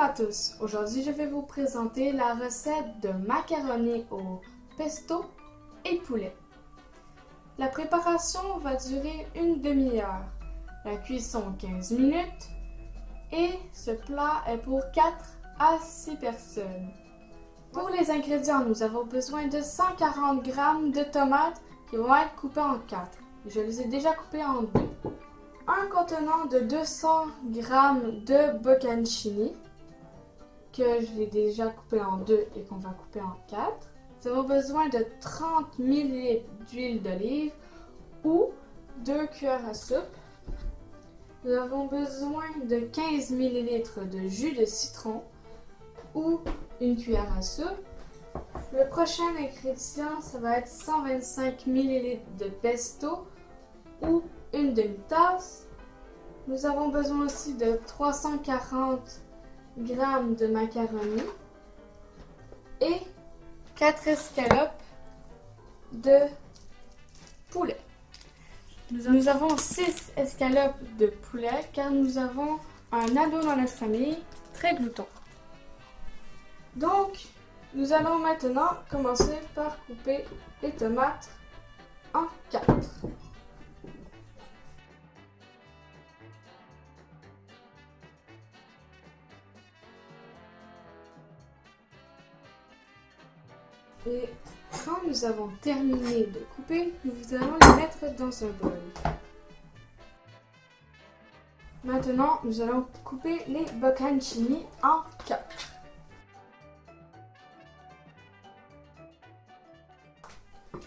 à tous, aujourd'hui je vais vous présenter la recette de macaroni au pesto et poulet. La préparation va durer une demi-heure, la cuisson 15 minutes et ce plat est pour 4 à 6 personnes. Pour les ingrédients, nous avons besoin de 140 g de tomates qui vont être coupées en 4. Je les ai déjà coupées en 2. Un contenant de 200 g de bocconcini que je l'ai déjà coupé en 2 et qu'on va couper en 4. Nous avons besoin de 30 ml d'huile d'olive ou 2 cuillères à soupe. Nous avons besoin de 15 ml de jus de citron ou une cuillère à soupe. Le prochain ingrédient, ça va être 125 ml de pesto ou une demi-tasse. Nous avons besoin aussi de 340 g de macaroni et 4 escalopes de poulet. Nous avons 6 escalopes de poulet car nous avons un ado dans notre famille très glouton. Donc, nous allons maintenant commencer par couper les tomates en 4. Et quand nous avons terminé de couper, nous allons les mettre dans un bol. Maintenant, nous allons couper les bocconcini en 4.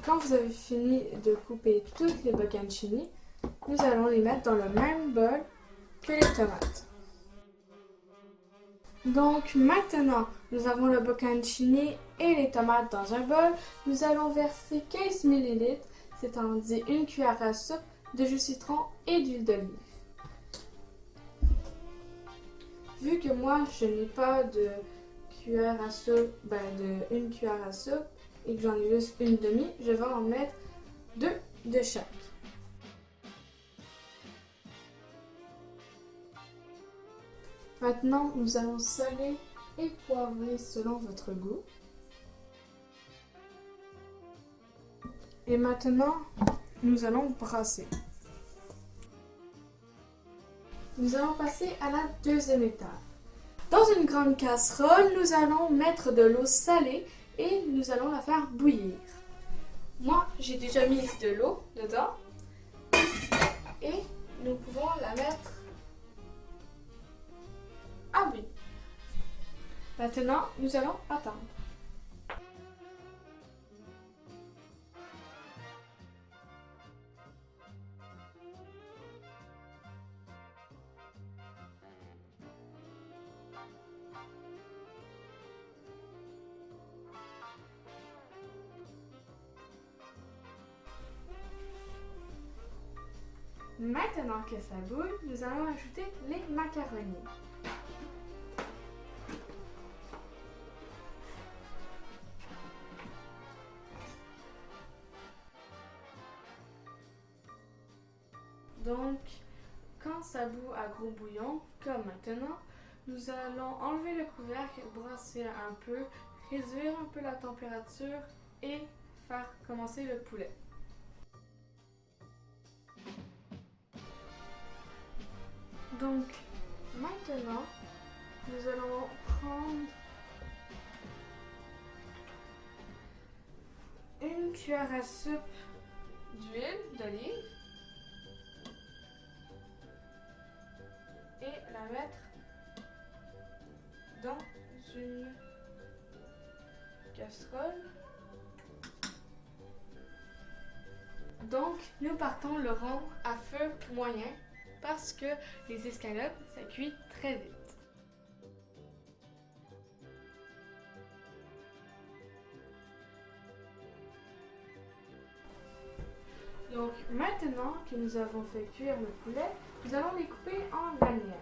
Quand vous avez fini de couper toutes les bocconcini, nous allons les mettre dans le même bol que les tomates. Donc maintenant, nous avons le bocconcini et les tomates dans un bol. Nous allons verser 15 ml, c'est-à-dire une cuillère à soupe de jus de citron et d'huile d'olive. Vu que moi, je n'ai pas de cuillère à soupe, une cuillère à soupe, et que j'en ai juste une demi, je vais en mettre 2 de chaque. Maintenant, nous allons saler et poivrer selon votre goût. Et maintenant, nous allons brasser. Nous allons passer à la deuxième étape. Dans une grande casserole, nous allons mettre de l'eau salée et nous allons la faire bouillir. Moi, j'ai déjà mis de l'eau dedans et nous pouvons la mettre à bouillir. Maintenant, nous allons attendre. Maintenant que ça bouille, nous allons ajouter les macaronis. Donc, quand ça bout à gros bouillon, comme maintenant, nous allons enlever le couvercle, brasser un peu, réduire un peu la température et faire commencer le poulet. Donc, maintenant, nous allons prendre une cuillère à soupe d'huile d'olive et la mettre dans une casserole. Donc, nous partons le rond à feu moyen parce que les escalopes, ça cuit très vite. Donc, maintenant que nous avons fait cuire le poulet, nous allons les couper en lanières.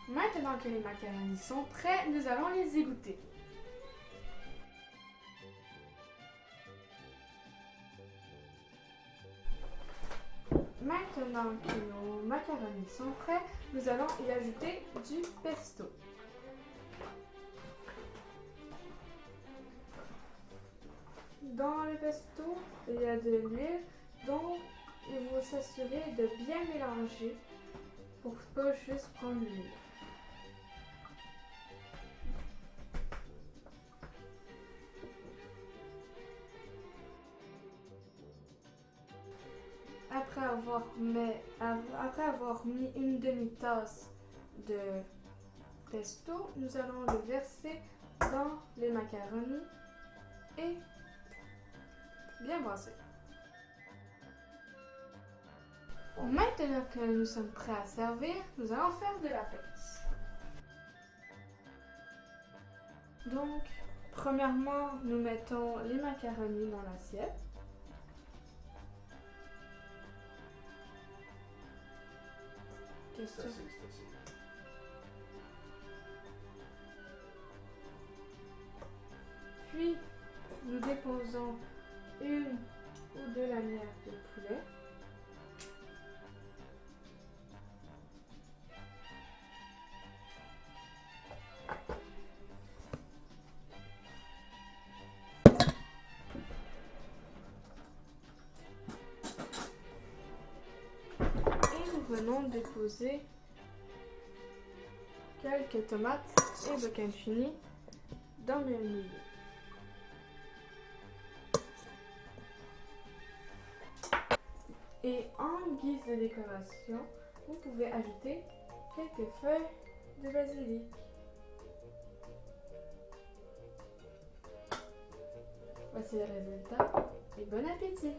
Maintenant que les macaronis sont prêts, nous allons les égoutter. Maintenant que nos macaronis sont prêts, nous allons y ajouter du pesto. Dans le pesto, il y a de l'huile, donc il faut s'assurer de bien mélanger pour pas juste prendre l'huile. Après avoir mis une demi-tasse de pesto, nous allons le verser dans les macaronis et bien brasser. Maintenant que nous sommes prêts à servir, nous allons faire de la pince. Donc, premièrement, nous mettons les macaronis dans l'assiette. C'est assez. Puis, nous déposons une ou deux lanières de poulet. Et nous venons déposer quelques tomates et bocconcini dans le milieu. Et en guise de décoration, vous pouvez ajouter quelques feuilles de basilic. Voici le résultat et bon appétit!